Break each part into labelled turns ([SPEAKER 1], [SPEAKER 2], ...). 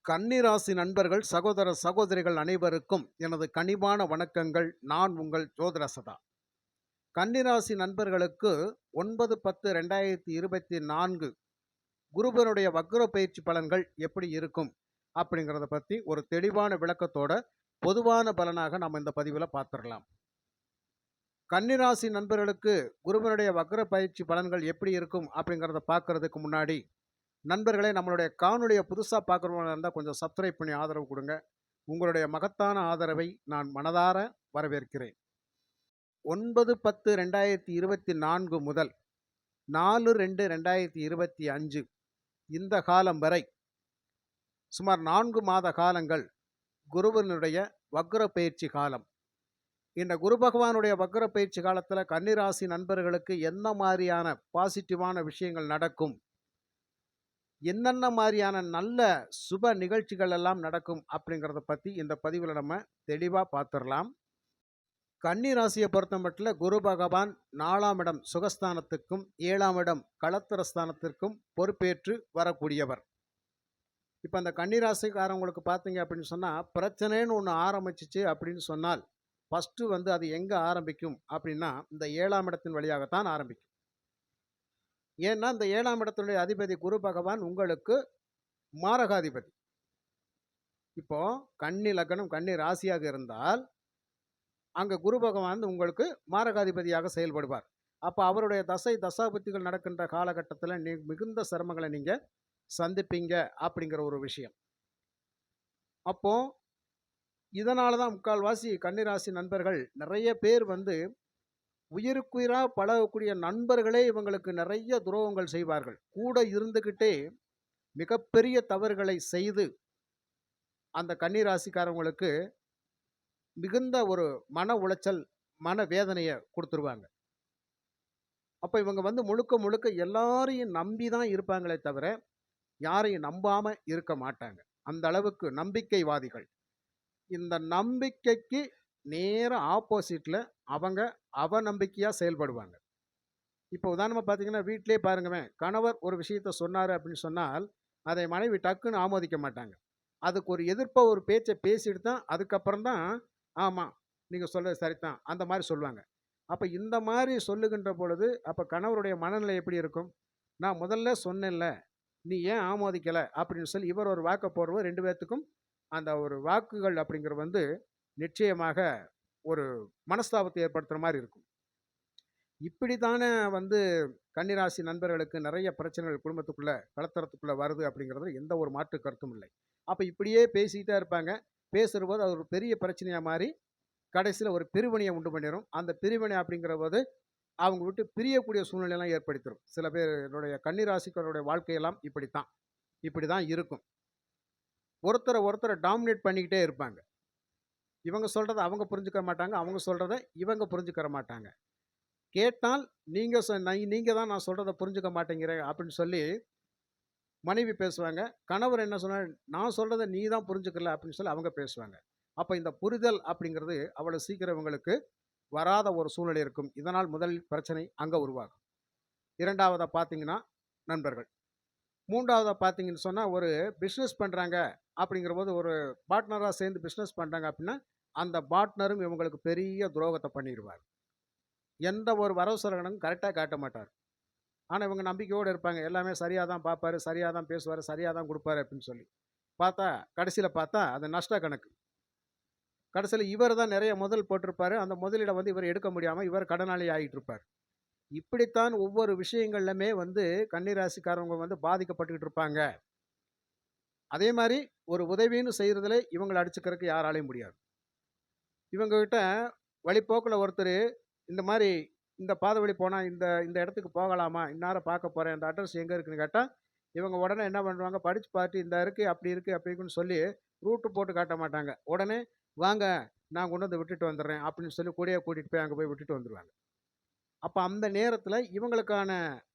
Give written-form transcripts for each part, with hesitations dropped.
[SPEAKER 1] கன்னிராசி நண்பர்கள், சகோதர சகோதரிகள் அனைவருக்கும் எனது கனிவான வணக்கங்கள். நான் உங்கள் ஜோதிட சதா. கன்னிராசி நண்பர்களுக்கு 9/10/2024 குருபனுடைய வக்ர பயிற்சி பலன்கள் எப்படி இருக்கும் அப்படிங்கிறத பத்தி ஒரு தெளிவான விளக்கத்தோட பொதுவான பலனாக நம்ம இந்த பதிவுல பார்த்துடலாம். கன்னிராசி நண்பர்களுக்கு குருபனுடைய வக்ர பயிற்சி பலன்கள் எப்படி இருக்கும் அப்படிங்கிறத பார்க்கறதுக்கு முன்னாடி, நண்பர்களே, நம்மளுடைய காணொளியை புதுசாக பார்க்குறவங்களா இருந்தால் கொஞ்சம் சப்ஸ்கிரைப் பண்ணி ஆதரவு கொடுங்க. உங்களுடைய மகத்தான ஆதரவை நான் மனதார வரவேற்கிறேன். 9/10/2024 முதல் 4/2/2025 இந்த காலம் வரை சுமார் 4 மாத காலங்கள் குருவனுடைய வக்ர பயிற்சி காலம். இந்த குரு பகவானுடைய வக்ர பயிற்சி காலத்தில் கன்னிராசி நண்பர்களுக்கு என்ன மாதிரியான பாசிட்டிவான விஷயங்கள் நடக்கும், என்னென்ன மாதிரியான நல்ல சுப நிகழ்ச்சிகள் எல்லாம் நடக்கும் அப்படிங்கிறத பற்றி இந்த பதிவில் நம்ம தெளிவாக பார்த்துடலாம். கன்னி ராசியை பொறுத்த மட்டும் குரு பகவான் 4ஆம் இடம் சுகஸ்தானத்துக்கும் 7ஆம் இடம் களத்திரஸ்தானத்திற்கும் பொறுப்பேற்று வரக்கூடியவர். இப்போ அந்த கன்னி ராசிக்காரங்களுக்கு பார்த்தீங்க அப்படின்னு சொன்னால், பிரச்சனைன்னு ஒன்று ஆரம்பிச்சிச்சு அப்படின்னு சொன்னால் ஃபஸ்ட்டு அது எங்கே ஆரம்பிக்கும் அப்படின்னா இந்த 7ஆம் இடத்தின் வழியாகத்தான் ஆரம்பிக்கும். ஏன்னா இந்த 7ஆம் இடத்துடைய அதிபதி குரு பகவான் உங்களுக்கு மாரகாதிபதி. இப்போ கன்னி லக்னம் கன்னி ராசியாக இருந்தால் அங்கே குரு பகவான் உங்களுக்கு மாரகாதிபதியாக செயல்படுவார். அப்போ அவருடைய தசை தசாபுத்திகள் நடக்கின்ற காலகட்டத்தில் மிகுந்த சிரமங்களை நீங்கள் சந்திப்பீங்க அப்படிங்கிற ஒரு விஷயம். அப்போ இதனால தான் முக்கால்வாசி கன்னிராசி நண்பர்கள் நிறைய பேர் உயிருக்குயிராக பழகக்கூடிய நண்பர்களே இவங்களுக்கு நிறைய துரோகங்கள் செய்வார்கள். கூட இருந்துக்கிட்டே மிகப்பெரிய தவறுகளை செய்து அந்த கன்னிராசிக்காரவங்களுக்கு மிகுந்த ஒரு மன உளைச்சல், மன வேதனையை கொடுத்துருவாங்க. அப்போ இவங்க முழுக்க முழுக்க எல்லாரையும் நம்பி தான் இருப்பாங்களே தவிர யாரையும் நம்பாமல் இருக்க மாட்டாங்க. அந்த அளவுக்கு நம்பிக்கைவாதிகள். இந்த நம்பிக்கைக்கு நேர ஆப்போசிட்டில் அவங்க அவநம்பிக்கையாக செயல்படுவாங்க. இப்போ உதாரணமாக பார்த்தீங்கன்னா, வீட்டிலே பாருங்கவேன், கணவர் ஒரு விஷயத்த சொன்னார் அப்படின்னு சொன்னால் அதை மனைவி டக்குன்னு ஆமோதிக்க மாட்டாங்க. அதுக்கு ஒரு எதிர்ப்பாக ஒரு பேச்சை பேசிட்டு தான் அதுக்கப்புறம் தான் ஆமாம் நீங்கள் சொல்கிறது சரிதான் அந்த மாதிரி சொல்லுவாங்க. அப்போ இந்த மாதிரி சொல்லுகின்ற பொழுது அப்போ கணவருடைய மனநிலை எப்படி இருக்கும்? நான் முதல்ல சொன்னேன்ல, நீ ஏன் ஆமோதிக்கலை அப்படின்னு சொல்லி இவர் ஒரு வாக்கை போடுறது, 2 பேர்த்துக்கும் அந்த ஒரு வாக்குகள் அப்படிங்கிறது நிச்சயமாக ஒரு மனஸ்தாபத்தை ஏற்படுத்துகிற மாதிரி இருக்கும். இப்படி தானே கன்னிராசி நண்பர்களுக்கு நிறைய பிரச்சனைகள் குடும்பத்துக்குள்ளே கலத்தரத்துக்குள்ளே வருது அப்படிங்கிறது எந்த ஒரு மாற்று கருத்தும் இல்லை. அப்போ இப்படியே பேசிக்கிட்டே இருப்பாங்க. பேசுகிற அது ஒரு பெரிய பிரச்சனையாக மாறி கடைசியில் ஒரு பிரிவினையை உண்டு பண்ணிடும். அந்த பிரிவினை அப்படிங்கிற போது அவங்க விட்டு பிரியக்கூடிய சூழ்நிலையெல்லாம் ஏற்படுத்திடும். சில பேருடைய கன்னிராசிக்காரருடைய வாழ்க்கையெல்லாம் இப்படி தான் இருக்கும். ஒருத்தரை டாமினேட் பண்ணிக்கிட்டே இருப்பாங்க. இவங்க சொல்கிறத அவங்க புரிஞ்சுக்க மாட்டாங்க, அவங்க சொல்கிறத இவங்க புரிஞ்சுக்கிற மாட்டாங்க. கேட்டால் நீங்கள் தான் நான் சொல்கிறத புரிஞ்சுக்க மாட்டேங்கிறேன் அப்படின்னு சொல்லி மனைவி பேசுவாங்க. கணவர் என்ன சொன்னார், நான் சொல்கிறத நீ தான் புரிஞ்சுக்கல அப்படின்னு சொல்லி அவங்க பேசுவாங்க. அப்போ இந்த புரிதல் அப்படிங்கிறது அவ்வளோ சீக்கிரம் இவங்களுக்கு வராத ஒரு சூழ்நிலை இருக்கும். இதனால் முதல் பிரச்சனை அங்கே உருவாகும். 2ஆவதாக பார்த்தீங்கன்னா நண்பர்கள். 3ஆவதாக பார்த்தீங்கன்னு சொன்னால், ஒரு பிஸ்னஸ் பண்ணுறாங்க அப்படிங்கிற போது ஒரு பார்ட்னராக சேர்ந்து பிஸ்னஸ் பண்ணுறாங்க அப்படின்னா அந்த பார்ட்னரும் இவங்களுக்கு பெரிய துரோகத்தை பண்ணிடுவார். எந்த ஒரு வரவு செலவினமும் கரெக்டாக காட்ட மாட்டார். ஆனால் இவங்க நம்பிக்கையோடு இருப்பாங்க. எல்லாமே சரியாக தான் பார்ப்பார், சரியாக தான் பேசுவார், சரியாக தான் கொடுப்பாரு அப்படின்னு சொல்லி கடைசியில் பார்த்தா அது நஷ்ட கணக்கு. கடைசியில் இவர் தான் நிறைய முதல் போட்டிருப்பார். அந்த முதலீடை இவர் எடுக்க முடியாமல் இவர் கடனாளி ஆகிட்டு இருப்பார். இப்படித்தான் ஒவ்வொரு விஷயங்கள்லுமே கன்னிராசிக்காரவங்க பாதிக்கப்பட்டுக்கிட்டு இருப்பாங்க. அதே மாதிரி ஒரு உதவின்னு செய்கிறதுல இவங்களை அடிச்சுக்கிறதுக்கு யாராலையும் முடியாது. இவங்ககிட்ட வழிப்போக்கில் ஒருத்தர் இந்த மாதிரி இந்த பாதை வழி போனால் இந்த இடத்துக்கு போகலாமா, இந்நேரம் பார்க்க போகிறேன், அந்த அட்ரஸ் எங்கே இருக்குன்னு கேட்டால் இவங்க உடனே என்ன பண்ணுவாங்க, படித்து பார்த்து இந்த இருக்குது அப்படி இருக்குது அப்படின்னு சொல்லி ரூட்டு போட்டு காட்ட மாட்டாங்க. உடனே வாங்க நான் கொண்டு வந்து விட்டுட்டு வந்துடுறேன் அப்படின்னு சொல்லி கூட்டிகிட்டு போய் அங்கே போய் விட்டுட்டு வந்துடுவாங்க. அப்போ அந்த நேரத்தில் இவங்களுக்கான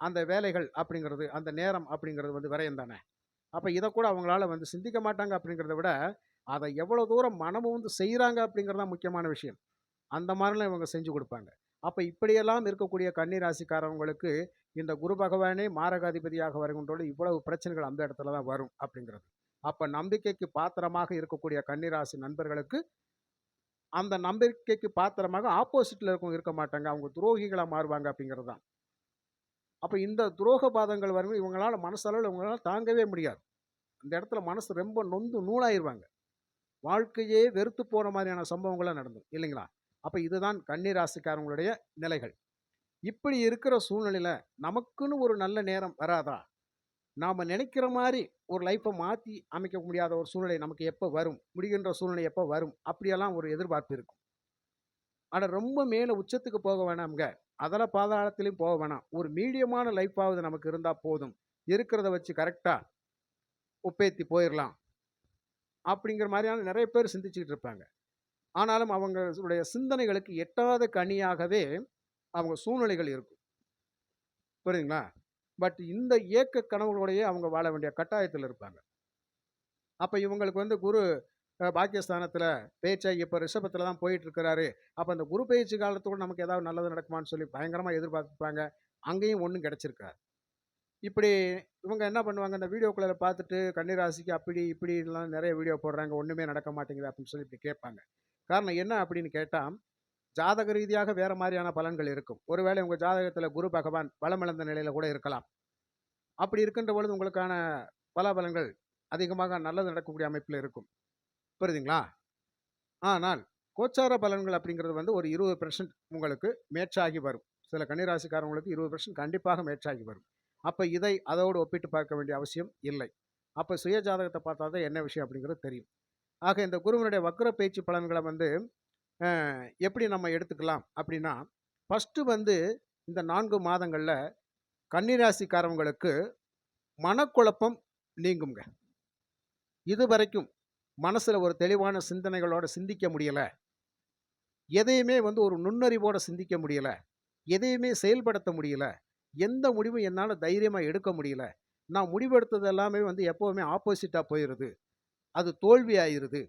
[SPEAKER 1] அந்த வேலைகள் அப்படிங்கிறது, அந்த நேரம் அப்படிங்கிறது விரயம் தானே. அப்போ இதை கூட அவங்களால சிந்திக்க மாட்டாங்க. அப்படிங்கிறத விட அதை எவ்வளோ தூரம் மனமும் செய்கிறாங்க அப்படிங்கிறது தான் முக்கியமான விஷயம். அந்த மாதிரிலாம் இவங்க செஞ்சு கொடுப்பாங்க. அப்போ இப்படியெல்லாம் இருக்கக்கூடிய கன்னி ராசிக்காரவங்களுக்கு இந்த குரு பகவானே மாரகாதிபதியாக வருகின்றோடு இவ்வளவு பிரச்சனைகள் அந்த இடத்துல தான் வரும் அப்படிங்கிறது. அப்ப நம்பிக்கைக்கு பாத்திரமாக இருக்கக்கூடிய கன்னிராசி நண்பர்களுக்கு அந்த நம்பிக்கைக்கு பாத்திரமாக ஆப்போசிட்ல இருக்க மாட்டாங்க. அவங்க துரோகிகளா மாறுவாங்க அப்படிங்கிறது தான். அப்ப இந்த துரோக பாதங்கள் வரும் இவங்களால மனசளவுல இவங்களால தாங்கவே முடியாது. அந்த இடத்துல மனசு ரொம்ப நொந்து நூலாயிருவாங்க. வாழ்க்கையே வெறுத்து போன மாதிரியான சம்பவங்கள்லாம் நடந்தது இல்லைங்களா? அப்ப இதுதான் கன்னி ராசிக்காரங்களுடைய நிலைகள். இப்படி இருக்கிற சூழ்நிலையில நமக்குன்னு ஒரு நல்ல நேரம் வராதா? நாம நினைக்கிற மாரி ஒரு லைஃப்ப மாத்தி அமைக்க முடியாத ஒரு சூழ்நிலை நமக்கு எப்ப வரும்? முடிகின்ற சூழ்நிலை எப்ப வரும்? அப்படியெல்லாம் ஒரு எதிர்பார்ப்பு இருக்கும். ஆனா ரொம்ப மேல உச்சத்துக்கு போக வேணாம்ங்க. அதல பாதாளத்திலயும் போக வேணாம். ஒரு மீடியமான லைஃப்பாவது நமக்கு இருந்தா போதும். இருக்கிறத வச்சு கரெக்ட்டா ஒப்பேத்தி போயிரலாம். அப்படிங்கிற மாரியான நெறைய பேர் சிந்திச்சுக்கிட்டு இருப்பாங்க. ஆனாலும் அவங்களுடைய சிந்தனைகளுக்கு எட்டாத கனியாகவே அவங்க சூழ்நிலைகள் இருக்கும். புரியுதுங்களா? பட் இந்த ஏக்க கனவுகளோடயே அவங்க வாழ வேண்டிய கட்டாயத்துல இருப்பாங்க. அப்ப இவங்களுக்கு வந்து குரு பாக்கியஸ்தானத்துல பேச்சாகி இப்ப ரிஷபத்துல தான் போயிட்டு இருக்கிறாரு. அப்ப அந்த குரு பெயர்ச்சி காலத்தோட நமக்கு ஏதாவது நல்லது நடக்குமான்னு சொல்லி பயங்கரமா எதிர்பார்ப்பாங்க. அங்கேயும் ஒண்ணும் கிடைச்சிருக்காது. இப்படி இவங்க என்ன பண்ணுவாங்க, இந்த வீடியோக்குள்ள பார்த்துட்டு கன்னிராசிக்கு அப்படி இப்படிலாம் நெறைய வீடியோ போடுறாங்க. ஒண்ணுமே நடக்க மாட்டேங்குது அப்படின்னு சொல்லி இப்படி கேட்பாங்க. காரணம் என்ன அப்படின்னு கேட்டா, ஜாதக ரீதியாக வேற மாரியான பலன்கள் இருக்கும். ஒருவேளை உங்க ஜாதகத்துல குரு பகவான் பலமிழந்த நிலையில கூட இருக்கலாம். அப்படி இருக்கின்ற பொழுது உங்களுக்கான பலாபலன்கள் அதிகமாக நல்லது நடக்கக்கூடிய அமைப்பில இருக்கும். புரியுதுங்களா? ஆனால் கோச்சார பலன்கள் அப்படிங்கிறது வந்து ஒரு 20% உங்களுக்கு மேட்ச் ஆகி வரும். சில கன்னிராசிக்காரங்களுக்கு 20% கண்டிப்பாக மேட்ச் ஆகி வரும். அப்ப இதை அதோடு ஒப்பிட்டு பார்க்க வேண்டிய அவசியம் இல்லை. அப்ப சுய ஜாதகத்த பார்த்தா தான் என்ன விஷயம் அப்படிங்கிறது தெரியும். ஆக இந்த குருவினுடைய வக்ர பேச்சு பலன்கள வந்து அ எப்படி நம்ம எடுத்துக்கலாம் அப்படின்னா, ஃபர்ஸ்ட்டு வந்து இந்த 4 மாதங்கள்ல கன்னிராசிக்காரவங்களுக்கு மனக்குழப்பம் நீங்குங்க. இதுவரைக்கும் மனசுல ஒரு தெளிவான சிந்தனைகளோட சிந்திக்க முடியல. எதையுமே வந்து ஒரு நுண்ணறிவோட சிந்திக்க முடியல. எதையுமே செயல்படுத்த முடியல. எந்த முடிவும் என்னால தைரியமா எடுக்க முடியல. நான் முடிவெடுத்தது எல்லாமே வந்து எப்பவுமே ஆப்போசிட்டா போயிருது. அது தோல்வி ஆயிருது.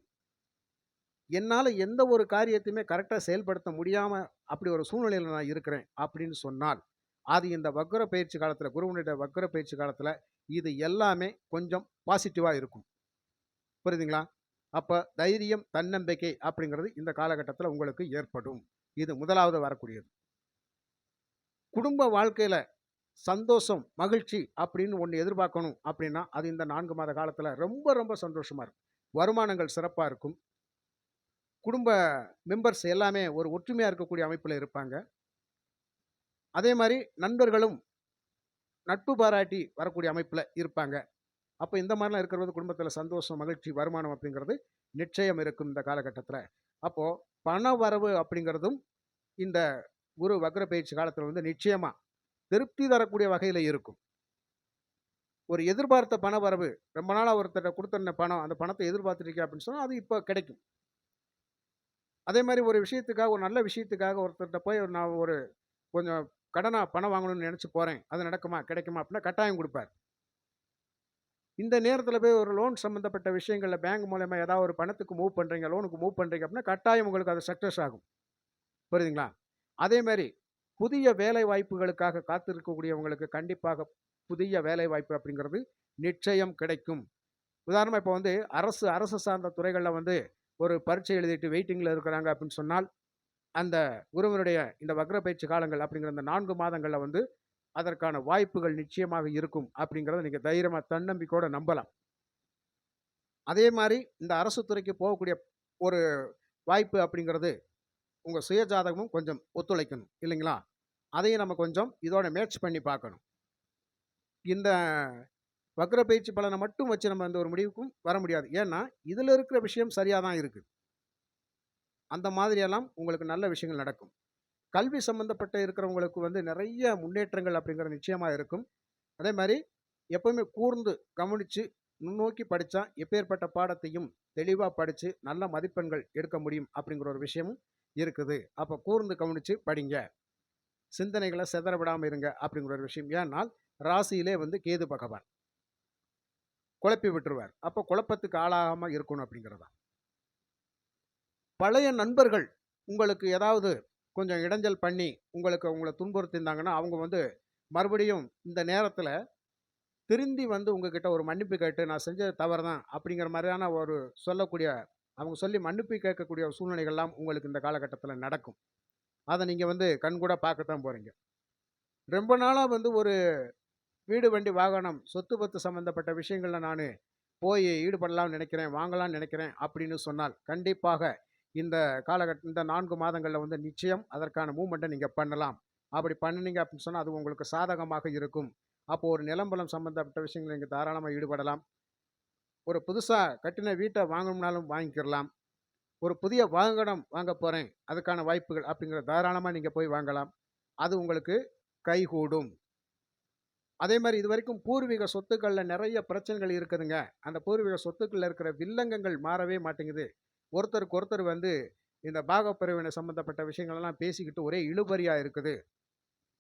[SPEAKER 1] என்னால எந்த ஒரு காரியத்தையுமே கரெக்ட்டா செயல்படுத்த முடியாம அப்படி ஒரு சூழ்நிலையில நான் இருக்கிறேன் அப்படின்னு சொன்னால், அது இந்த வக்ர பயிற்சி காலத்துல குருவினுடைய வக்ர பயிற்சி காலத்துல இது எல்லாமே கொஞ்சம் பாசிட்டிவா இருக்கும். புரியுதுங்களா? அப்ப தைரியம், தன்னம்பிக்கை அப்படிங்கிறது இந்த காலகட்டத்தில உங்களுக்கு ஏற்படும். இது முதலாவது வரக்கூடியது. குடும்ப வாழ்க்கையில சந்தோஷம், மகிழ்ச்சி அப்படின்னு ஒண்ணு எதிர்பார்க்கணும் அப்படின்னா, அது இந்த 4 மாத காலத்தில ரொம்ப ரொம்ப சந்தோஷமா இருக்கும். வருமானங்கள் சிறப்பா இருக்கும். குடும்ப மெம்பர்ஸ் எல்லாமே ஒரு ஒற்றுமையா இருக்கக்கூடிய அமைப்பில இருப்பாங்க. அதே மாரி நண்பர்களும் நட்பு பாராட்டி வரக்கூடிய அமைப்பில இருப்பாங்க. அப்ப இந்த மாரிலாம் இருக்கிறது குடும்பத்தில சந்தோஷம், மகிழ்ச்சி, வருமானம் அப்படிங்கிறது நிச்சயம் இருக்கும் இந்த காலகட்டத்தில. அப்போ பண வரவு அப்படிங்கிறதும் இந்த குரு வக்ர பயிற்சி காலத்தில வந்து நிச்சயமா திருப்தி தரக்கூடிய வகையில இருக்கும். ஒரு எதிர்பார்த்த பண வரவு ரொம்ப நாளா ஒருத்தர்ட்ட குடுத்துருந்த பணம், அந்த பணத்த எதிர்பார்த்துட்டு இருக்கேன் அப்படின்னு சொன்னா, அது இப்ப கிடைக்கும். அதே மாரி ஒரு விஷயத்துக்காக ஒரு நல்ல விஷயத்துக்காக ஒருத்தர்ட்ட போய் நான் ஒரு கொஞ்சம் கடனா பணம் வாங்கணும்னு நெனச்சு போறேன். அது நடக்குமா? கிடைக்குமா? அப்படின்னா கட்டாயம் குடுப்பார். இந்த நேரத்தில போய் ஒரு லோன் சம்மந்தப்பட்ட விஷயங்கள்ல பேங்க் மூலியமா ஏதாவது ஒரு பணத்துக்கு மூவ் பண்றீங்க, லோனுக்கு மூவ் பண்றீங்க அப்படின்னா, கட்டாயம் உங்களுக்கு அது சக்சஸ் ஆகும். புரியுதுங்களா? அதே மாரி புதிய வேலை வாய்ப்புகளுக்காக காத்திருக்கக்கூடியவங்களுக்கு கண்டிப்பாக புதிய வேலை வாய்ப்பு அப்படிங்கிறது நிச்சயம் கிடைக்கும். உதாரணமா இப்ப வந்து அரசு சார்ந்த துறைகள்ல வந்து ஒரு பரீட்சை எழுதிட்டு வெயிட்டிங்ல இருக்கிறாங்க அப்படின்னு சொன்னால், அந்த குருவினுடைய இந்த வக்ர பயிற்சி காலங்கள் அப்படிங்கிற இந்த 4 மாதங்கள்ல வந்து அதற்கான வாய்ப்புகள் நிச்சயமாக இருக்கும் அப்படிங்கிறத நீங்க தைரியமா தன்னம்பிக்கையோட நம்பலாம். அதே மாரி இந்த அரசு துறைக்கு போகக்கூடிய ஒரு வாய்ப்பு அப்படிங்கிறது உங்க சுய ஜாதகமும் கொஞ்சம் ஒத்துழைக்கணும் இல்லைங்களா? அதையும் நம்ம கொஞ்சம் இதோட மேட்ச் பண்ணி பார்க்கணும். இந்த வக்ர பயிற்சி பலன மட்டும் வச்சு நம்ம அந்த ஒரு முடிவுக்கும் வர முடியாது. ஏன்னா, இதுல இருக்கிற விஷயம் சரியா தான் இருக்கு. அந்த மாதிரியெல்லாம் உங்களுக்கு நல்ல விஷயங்கள் நடக்கும். கல்வி சம்பந்தப்பட்ட இருக்கிறவங்களுக்கு வந்து நெறைய முன்னேற்றங்கள் அப்படிங்கிறது நிச்சயமா இருக்கும். அதே மாரி எப்பவுமே கூர்ந்து கவனிச்சு, நுண்ணோக்கி படிச்சா எப்பேர்ப்பட்ட பாடத்தையும் தெளிவா படிச்சு நல்ல மதிப்பெண்கள் எடுக்க முடியும் அப்படிங்கிற ஒரு விஷயமும் இருக்குது. அப்ப கூர்ந்து கவனிச்சு படிங்க. சிந்தனைகள சிதற விடாம இருங்க அப்படிங்கிற ஒரு விஷயம். ஏனால், ராசியிலே வந்து கேது பகவான். குழப்பி விட்டுருவார். அப்ப குழப்பத்துக்கு ஆளாகாம இருக்கணும் அப்படிங்கிறது தான். பழைய நண்பர்கள் உங்களுக்கு ஏதாவது கொஞ்சம் இடைஞ்சல் பண்ணி, உங்கள துன்புறுத்தியிருந்தாங்கன்னா, அவங்க வந்து மறுபடியும் இந்த நேரத்தில திருந்தி வந்து உங்ககிட்ட ஒரு மன்னிப்பு கேட்டு, "நான் செஞ்சது தவறு தான்" அப்படிங்கிற மாரியான ஒரு சொல்லக்கூடிய அவங்க சொல்லி மன்னிப்பு கேட்கக்கூடிய சூழ்நிலைகள்லாம் உங்களுக்கு இந்த காலகட்டத்தில நடக்கும். அத நீங்க வந்து கண்கூடா பார்க்கத்தான் போறீங்க. ரொம்ப நாளா வந்து ஒரு வீடு, வண்டி, வாகனம், சொத்து பத்து சம்மந்தப்பட்ட விஷயங்கள்ல நானு போய் ஈடுபடலாம்னு நினைக்கிறேன், வாங்கலாம்னு நினைக்கிறேன் அப்படின்னு சொன்னால், கண்டிப்பாக இந்த இந்த 4 மாதங்கள்ல வந்து நிச்சயம் அதற்கான மூவ்மெண்ட்ட நீங்க பண்ணலாம். அப்படி பண்ணுனீங்க அப்படின்னு சொன்னா, அது உங்களுக்கு சாதகமாக இருக்கும். அப்போ ஒரு நிலம், பலம் சம்மந்தப்பட்ட விஷயங்கள்ல நீங்க தாராளமா ஈடுபடலாம். ஒரு புதுசா கட்டின வீட்ட வாங்கணும்னாலும் வாங்கிக்கிறலாம். ஒரு புதிய வாகனம் வாங்க போறேன், அதுக்கான வாய்ப்புகள் அப்படிங்கிற தாராளமா நீங்க போய் வாங்கலாம். அது உங்களுக்கு கைகூடும். அதே மாரி இதுவரைக்கும் பூர்வீக சொத்துக்கள்ல நெறைய பிரச்சனைகள் இருக்குதுங்க. அந்த பூர்வீக சொத்துக்கள்ல இருக்கிற வில்லங்கங்கள் மாறவே மாட்டேங்குது. ஒருத்தருக்கு ஒருத்தர் வந்து இந்த பாகப்பிரிவினை சம்மந்தப்பட்ட விஷயங்களெல்லாம் பேசிக்கிட்டு ஒரே இழுபறியா இருக்குது.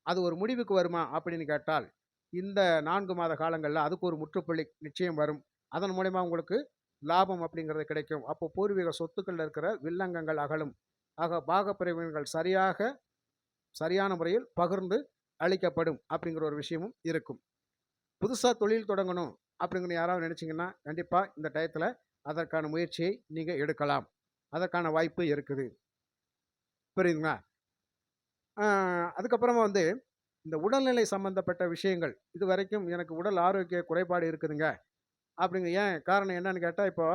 [SPEAKER 1] அது ஒரு முடிவுக்கு வருமா? அப்படின்னு கேட்டால், இந்த 4 மாத காலங்கள்ல அதுக்கு ஒரு முற்றுப்புள்ளி நிச்சயம் வரும். அதன் மூலியமா உங்களுக்கு லாபம் அப்படிங்கிறது கிடைக்கும். அப்போ பூர்வீக சொத்துக்கள்ல இருக்கிற வில்லங்கங்கள் அகலும். ஆக பாகப்பிரிவினைகள் சரியான முறையில் பகிர்ந்து அளிக்கப்படும் அப்படிங்கிற ஒரு விஷயமும் இருக்கும். புதுசா தொழில் தொடங்கணும் அப்படிங்கன்னு யாராவது நினைச்சீங்கன்னா, கண்டிப்பா இந்த டயத்துல அதற்கான முயற்சியை நீங்க எடுக்கலாம். அதற்கான வாய்ப்பு இருக்குது. புரியுதுங்களா? ஆ அதுக்கப்புறமா வந்து இந்த உடல்நிலை சம்மந்தப்பட்ட விஷயங்கள், இதுவரைக்கும் எனக்கு உடல் ஆரோக்கிய குறைபாடு இருக்குதுங்க. ஏன் காரணம் என்னன்னு கேட்டா, இப்போ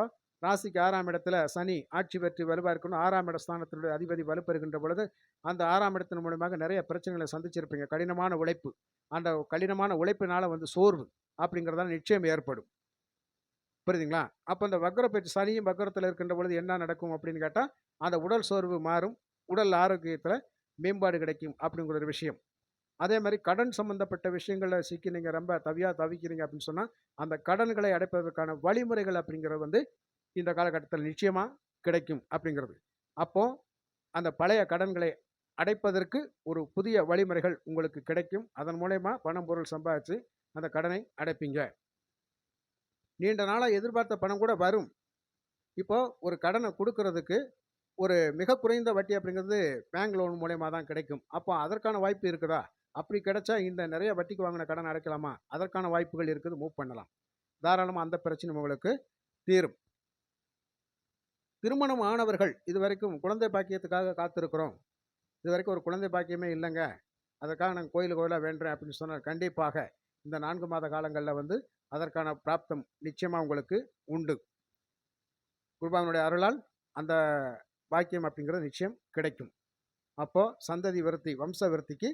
[SPEAKER 1] ராசிக்கு 6ஆம் இடத்துல சனி ஆட்சி பெற்று வலுவா இருக்கணும். 6ஆம் இட ஸ்தானத்தினுடைய அதிபதி வலுப்பெறுகின்ற பொழுது, அந்த 6ஆம் இடத்தின் மூலியமாக நெறைய பிரச்சனைகள சந்திச்சிருப்பீங்க. கடினமான உழைப்பு. அந்த கடினமான உழைப்பினால வந்து சோர்வு அப்படிங்கிறதால நிச்சயம் ஏற்படும். புரியுதுங்களா? அப்ப இந்த வக்ர பெற்று சனியும் வக்ரத்தில இருக்கின்ற பொழுது என்ன நடக்கும் அப்படின்னு கேட்டா, அந்த உடல் சோர்வு மாறும். உடல் ஆரோக்கியத்தில மேம்பாடு கிடைக்கும் அப்படிங்கிற ஒரு விஷயம். அதே மாரி கடன் சம்மந்தப்பட்ட விஷயங்கள்ல சிக்கி நீங்க ரொம்ப தவிக்கிறீங்க அப்படின்னு சொன்னா, அந்த கடன்களை அடைப்பதற்கான வழிமுறைகள் அப்படிங்கிறது வந்து இந்த காலகட்டத்தில நிச்சயமா கிடைக்கும் அப்படிங்கிறது. அப்போ அந்த பழைய கடன்களை அடைப்பதற்கு ஒரு புதிய வழிமுறைகள் உங்களுக்கு கிடைக்கும். அதன் மூலியமா பணம், பொருள் சம்பாதிச்சு அந்த கடனை அடைப்பீங்க. நீண்ட நாளா எதிர்பார்த்த பணம் கூட வரும். இப்போ ஒரு கடன குடுக்குறதுக்கு ஒரு மிக குறைந்த வட்டி அப்படிங்கிறது பேங்க் லோன் மூலியமா தான் கிடைக்கும். அப்போ அதற்கான வாய்ப்பு இருக்குதா? அப்படி கிடைச்சா இந்த நெறைய வட்டிக்கு வாங்கின கடன அடைக்கலாமா? அதற்கான வாய்ப்புகள் இருக்குது. மூவ் பண்ணலாம். தாராளமா அந்த பிரச்சனை உங்களுக்கு தீரும். திருமணம் ஆனவர்கள் இதுவரைக்கும் குழந்தை பாக்கியத்துக்காக காத்திருக்கிறோம். இதுவரைக்கும் ஒரு குழந்தை பாக்கியமே இல்லங்க. அதற்காக நான் கோயிலா வேண்டுறேன் அப்படின்னு சொன்னா, கண்டிப்பாக இந்த 4 மாத காலங்கள்ல வந்து அதற்கான பிராப்தம் நிச்சயமா உங்களுக்கு உண்டு. குருபாவனுடைய அருளால் அந்த பாக்கியம் அப்படிங்கிறது நிச்சயம் கிடைக்கும். அப்போ சந்ததி விருத்தி, வம்ச விருத்திக்கு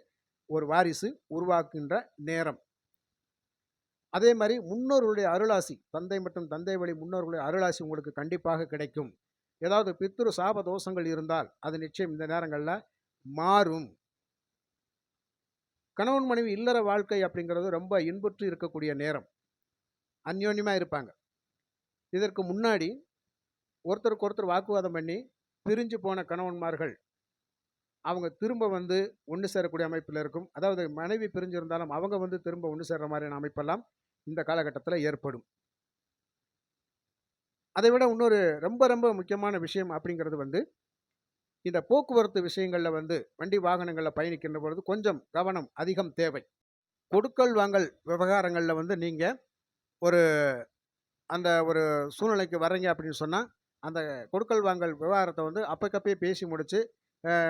[SPEAKER 1] ஒரு வாரிசு உருவாக்குகின்ற நேரம். அதே மாரி முன்னோர்களுடைய அருளாசி, தந்தை மற்றும் தந்தை வழி முன்னோர்களுடைய அருளாசி உங்களுக்கு கண்டிப்பாக கிடைக்கும். ஏதாவது பித்ரு சாப தோஷங்கள் இருந்தால், அது நிச்சயம் இந்த நேரங்கள்ல மாறும். கணவன் மனைவி இல்லற வாழ்க்கை அப்படிங்கிறது ரொம்ப இன்புற்று இருக்கக்கூடிய நேரம். அந்யோன்யமா இருப்பாங்க. இதற்கு முன்னாடி ஒருத்தருக்கு ஒருத்தர் வாக்குவாதம் பண்ணி, பிரிஞ்சு போன கணவன்மார்கள், அவங்க திரும்ப வந்து ஒண்ணு சேரக்கூடிய அமைப்பில இருக்கும். அதாவது மனைவி பிரிஞ்சிருந்தாலும், அவங்க வந்து திரும்ப ஒண்ணு சேர்ற மாரியான அமைப்பெல்லாம் இந்த காலகட்டத்தில ஏற்படும். அதை விட இன்னொரு ரொம்ப முக்கியமான விஷயம் அப்படிங்கிறது வந்து, இந்த போக்குவரத்து விஷயங்கள்ல வந்து வண்டி வாகனங்கள்ல பயணிக்கின்ற பொழுது கொஞ்சம் கவனம் அதிகம் தேவை. கொடுக்கல் வாங்கல் விவகாரங்கள்ல வந்து நீங்க ஒரு ஒரு சூழ்நிலைக்கு வர்றீங்க அப்படின்னு சொன்னா, அந்த கொடுக்கல் வாங்கல் விவகாரத்த வந்து அப்பக்கப்பயே பேசி முடிச்சு,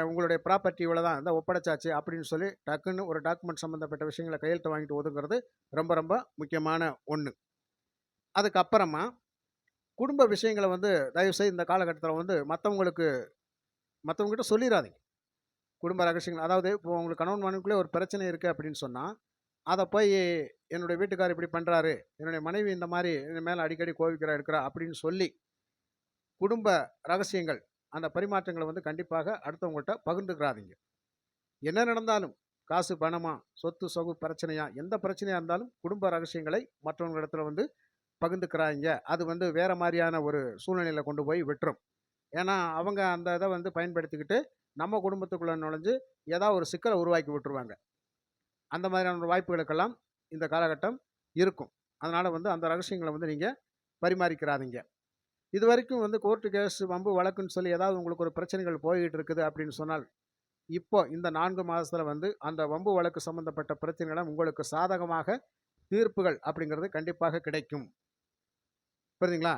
[SPEAKER 1] உங்களுடைய ப்ராப்பர்ட்டி இவ்வளோதான் இந்தா ஒப்படைச்சாச்சு அப்படின்னு சொல்லி டக்குன்னு ஒரு டாக்குமெண்ட் சம்மந்தப்பட்ட விஷயங்கள கையெழுத்து வாங்கிட்டு ஒதுங்குறது ரொம்ப முக்கியமான ஒண்ணு. அதுக்கப்புறமா குடும்ப விஷயங்கள வந்து தயவுசெய்து இந்த காலகட்டத்தில வந்து மத்தவங்ககிட்ட சொல்லிறாதீங்க. குடும்ப ரகசியங்கள் அதாவது இப்போ உங்களுக்கு கணவன் மனைவிக்குள்ளே ஒரு பிரச்சனை இருக்கு அப்படின்னு சொன்னா, அத போய் என்னுடைய வீட்டுக்காரர் இப்படி பண்றாரு, என்னுடைய மனைவி இந்த மாரி என் மேல அடிக்கடி கோவிக்கிறா, எடுக்கிறா அப்படின்னு சொல்லி, குடும்ப ரகசியங்கள் அந்த பரிமாற்றங்கள வந்து கண்டிப்பாக அடுத்தவங்கள்ட்ட பகிர்ந்துக்கிறாதீங்க. என்ன நடந்தாலும், காசு, பணமா, சொத்து, சொகு பிரச்சனையா, எந்த பிரச்சனையா இருந்தாலும் குடும்ப ரகசியங்களை மற்றவங்களிடத்துல வந்து பகிர்ந்துக்கிறாய்ங்க. அது வந்து வேற மாரியான ஒரு சூழ்நிலையில கொண்டு போய் விட்டுரும். ஏன்னா, அவங்க அந்த இத வந்து பயன்படுத்திக்கிட்டு, நம்ம குடும்பத்துக்குள்ள நுழைஞ்சு, ஏதாவது ஒரு சிக்கல உருவாக்கி விட்டுருவாங்க. அந்த மாதிரியான ஒரு வாய்ப்புகளுக்கெல்லாம் இந்த காலகட்டம் இருக்கும். அதனால வந்து அந்த ரகசியங்கள வந்து நீங்க பரிமாறிக்கிறாதீங்க. இதுவரைக்கும் வந்து கோர்ட்டு கேஸ், வம்பு வழக்குன்னு சொல்லி ஏதாவது உங்களுக்கு ஒரு பிரச்சனைகள் போய்க்கிட்டு இருக்குது அப்படின்னு சொன்னால், இப்போ இந்த 4 மாதத்துல வந்து அந்த வம்பு வழக்கு சம்மந்தப்பட்ட பிரச்சனைகள் உங்களுக்கு சாதகமாக தீர்ப்புகள் அப்படிங்கிறது கண்டிப்பாக கிடைக்கும். புரியுதுங்களா?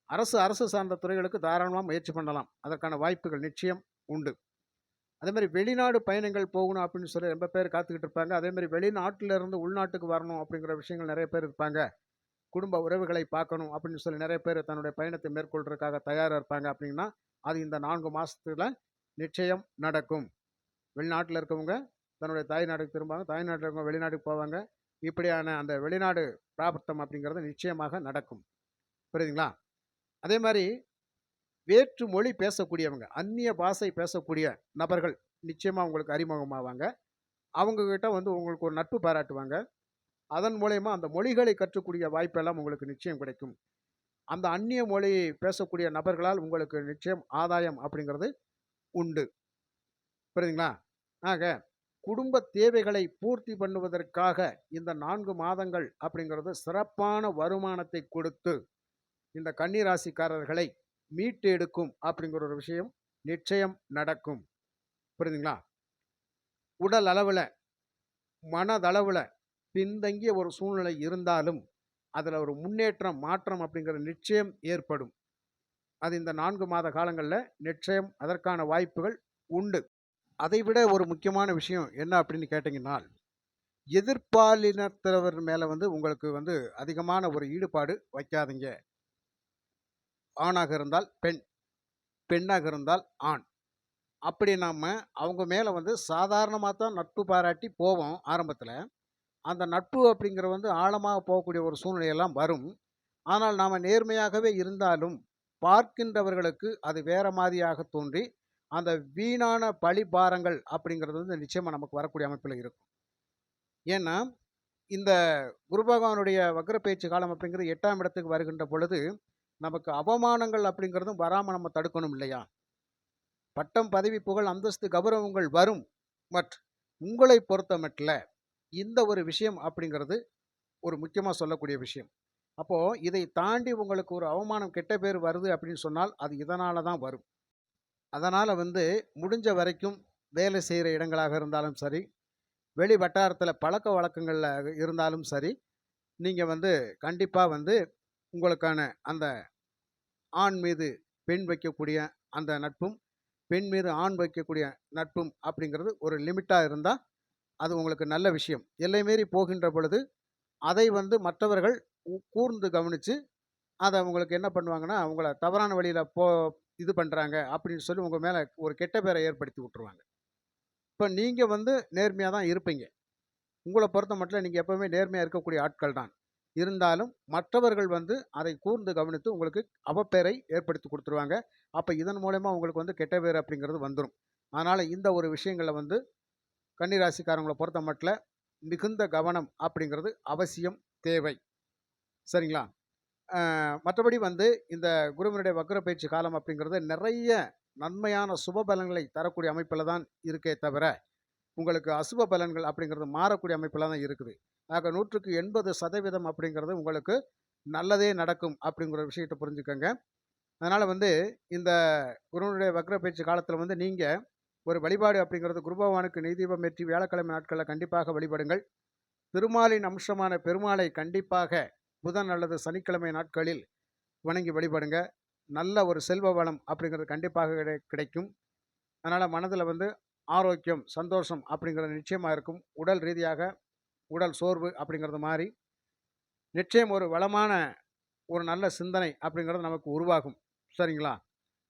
[SPEAKER 1] அரசு சார்ந்த துறைகளுக்கு தாராளமா முயற்சி பண்ணலாம். அதற்கான வாய்ப்புகள் நிச்சயம் உண்டு. அதேமாரி வெளிநாடு பயணங்கள் போகணும் அப்படின்னு சொல்லி ரொம்ப பேர் காத்துக்கிட்டு இருப்பாங்க. அதேமாரி வெளிநாட்டில இருந்து உள்நாட்டுக்கு வரணும் அப்படிங்கிற விஷயங்கள் நெறைய பேர் இருப்பாங்க. குடும்ப உறவுகளை பார்க்கணும் அப்படின்னு சொல்லி நெறைய பேர் தன்னுடைய பயணத்தை மேற்கொள்றதுக்காக தயாரா இருப்பாங்க அப்படின்னா, அது இந்த 4 மாசத்துல நிச்சயம் நடக்கும். வெளிநாட்டில இருக்கவங்க தன்னுடைய தாய் நாட்டுக்கு திரும்புவாங்க. தாய் நாட்டில இருக்கவங்க வெளிநாட்டுக்கு போவாங்க. இப்படியான அந்த வெளிநாடு பிராப்தம் அப்படிங்கிறது நிச்சயமாக நடக்கும். புரியுதுங்களா? அதே மாரி வேற்று மொழி பேசக்கூடியவங்க, அந்நிய பாஷை பேசக்கூடிய நபர்கள் நிச்சயமா உங்களுக்கு அறிமுகமாவாங்க. அவங்க கிட்ட வந்து உங்களுக்கு ஒரு நட்பு பாராட்டுவாங்க. அதன் மூலியமா அந்த மொழிகளை கற்றுக்கூடிய வாய்ப்பெல்லாம் உங்களுக்கு நிச்சயம் கிடைக்கும். அந்த அந்நிய மொழி பேசக்கூடிய நபர்களால் உங்களுக்கு நிச்சயம் ஆதாயம் அப்படிங்கிறது உண்டு. புரியுதுங்களா? ஆக குடும்ப தேவைகளை பூர்த்தி பண்ணுவதற்காக இந்த 4 மாதங்கள் அப்படிங்கிறது சிறப்பான வருமானத்தை கொடுத்து, இந்த கன்னி ராசிக்காரர்களை மீட்டு எடுக்கும் அப்படிங்கிற ஒரு விஷயம் நிச்சயம் நடக்கும். புரியுதுங்களா? உடல் அளவுல, மனதளவுல பின்தங்கிய ஒரு சூழ்நிலை இருந்தாலும், அதுல ஒரு முன்னேற்றம், மாற்றம் அப்படிங்கிறது நிச்சயம் ஏற்படும். அது இந்த 4 மாத காலங்கள்ல நிச்சயம் அதற்கான வாய்ப்புகள் உண்டு. அதைவிட ஒரு முக்கியமான விஷயம் என்ன அப்படின்னு கேட்டீங்கன்னால், எதிர்ப்பாலினத்தவர் மேல வந்து உங்களுக்கு வந்து அதிகமான ஒரு ஈடுபாடு வைக்காதீங்க. ஆணாக இருந்தால் பெண், பெண்ணாக இருந்தால் ஆண். அப்படி நாம அவங்க மேல வந்து சாதாரணமா தான் நட்பு பாராட்டி போவோம் ஆரம்பத்துல. அந்த நட்பு அப்படிங்கிறது வந்து ஆழமா போகக்கூடிய ஒரு சூழ்நிலையெல்லாம் வரும். ஆனால் நாம நேர்மையாகவே இருந்தாலும், பார்க்கின்றவர்களுக்கு அது வேற மாதிரியாக தோன்றி, அந்த வீணான பழிபாரங்கள் அப்படிங்கிறது வந்து நிச்சயமா நமக்கு வரக்கூடிய அமைப்பில இருக்கும். ஏன்னா, இந்த குரு பகவானுடைய வக்ர பெயர்ச்சி காலம் அப்படிங்கிறது 8ஆம் இடத்துக்கு வருகின்ற பொழுது, நமக்கு அவமானங்கள் அப்படிங்கிறதும் வராம நம்ம தடுக்கணும் இல்லையா? பட்டம், பதவி, புகழ், அந்தஸ்து, கௌரவங்கள் வரும். பட் உங்களை பொறுத்தமட்டில இந்த ஒரு விஷயம் அப்படிங்கிறது ஒரு முக்கியமா சொல்லக்கூடிய விஷயம். அப்போ இதை தாண்டி உங்களுக்கு ஒரு அவமானம், கெட்ட பேர் வருது அப்படின்னு சொன்னால், அது இதனால தான் வரும். அதனால வந்து முடிஞ்ச வரைக்கும் வேலை செய்ற இடங்களாக இருந்தாலும் சரி, வெளி வட்டாரத்தில பழக்கவழக்கங்கள்ல இருந்தாலும் சரி, நீங்க வந்து கண்டிப்பா வந்து உங்களுக்கான அந்த ஆண் மீது பெண் வைக்கக்கூடிய அந்த நட்பும், பெண் மீது ஆண் வைக்கக்கூடிய நட்பும் அப்படிங்கிறது ஒரு லிமிட்டா இருந்தா, அது உங்களுக்கு நல்ல விஷயம். எல்லை மீறி போகின்ற பொழுது, அதை வந்து மற்றவர்கள் கூர்ந்து கவனிச்சு, அத உங்களுக்கு என்ன பண்ணுவாங்கன்னா, உங்கள தவறான வழியில இது பண்றாங்க அப்படின்னு சொல்லி உங்க மேல ஒரு கெட்ட பேர ஏற்படுத்தி விட்டுருவாங்க. இப்ப நீங்க வந்து நேர்மையா தான் இருப்பீங்க. உங்கள பொறுத்தமட்டில நீங்க எப்பவுமே நேர்மையா இருக்கக்கூடிய ஆட்கள் தான். இருந்தாலும் மற்றவர்கள் வந்து அதை கூர்ந்து கவனித்து உங்களுக்கு அவப்பெயரை ஏற்படுத்தி குடுத்துருவாங்க. அப்ப இதன் மூலியமா உங்களுக்கு வந்து கெட்ட பேர் அப்படிங்கிறது வந்துரும். அதனால இந்த ஒரு விஷயங்கள்ல வந்து கன்னி ராசிக்காரங்கள பொறுத்தமட்டில மிகுந்த கவனம் அப்படிங்கிறது அவசியம் தேவை. சரிங்களா? மற்றபடி வந்து இந்த குருவினுடைய வக்ர பயிற்சி காலம் அப்படிங்கிறது நிறைய நன்மையான சுப பலன்களை தரக்கூடிய அமைப்பில தான் இருக்கே தவிர, உங்களுக்கு அசுப பலன்கள் அப்படிங்கிறது மாறக்கூடிய அமைப்பில தான் இருக்குது. ஆக 100க்கு 80% அப்படிங்கிறது உங்களுக்கு நல்லதே நடக்கும் அப்படிங்கிற விஷயத்த புரிஞ்சுக்கங்க. அதனால வந்து இந்த குருவினுடைய வக்ர பயிற்சி காலத்தில வந்து நீங்க ஒரு வழிபாடு அப்படிங்கிறது குரு பகவானுக்கு நெய் தீபம் ஏற்றி வியாழக்கிழமை நாட்கள்ல கண்டிப்பாக வழிபடுங்கள். திருமாலின் அம்சமான பெருமாளை கண்டிப்பாக புதன் அல்லது சனிக்கிழமை நாட்களில் வணங்கி வழிபடுங்க. நல்ல ஒரு செல்வ வளம் அப்படிங்கிறது கண்டிப்பாக கிடைக்கும். அதனால மனதில வந்து ஆரோக்கியம், சந்தோஷம் அப்படிங்கிறது நிச்சயமா இருக்கும். உடல் ரீதியாக உடல் சோர்வு அப்படிங்கிறது மாறி, நிச்சயம் ஒரு வளமான ஒரு நல்ல சிந்தனை அப்படிங்கிறது நமக்கு உருவாகும். சரிங்களா?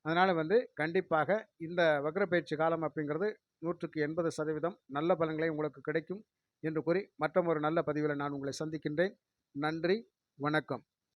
[SPEAKER 1] அதனால வந்து கண்டிப்பாக இந்த வக்ர பயிற்சி காலம் அப்படிங்கிறது 100க்கு 80% நல்ல பலன்களை உங்களுக்கு கிடைக்கும் என்று கூறி, மற்றொரு நல்ல பதிவில நான் உங்களை சந்திக்கின்றேன். நன்றி, வணக்கம்.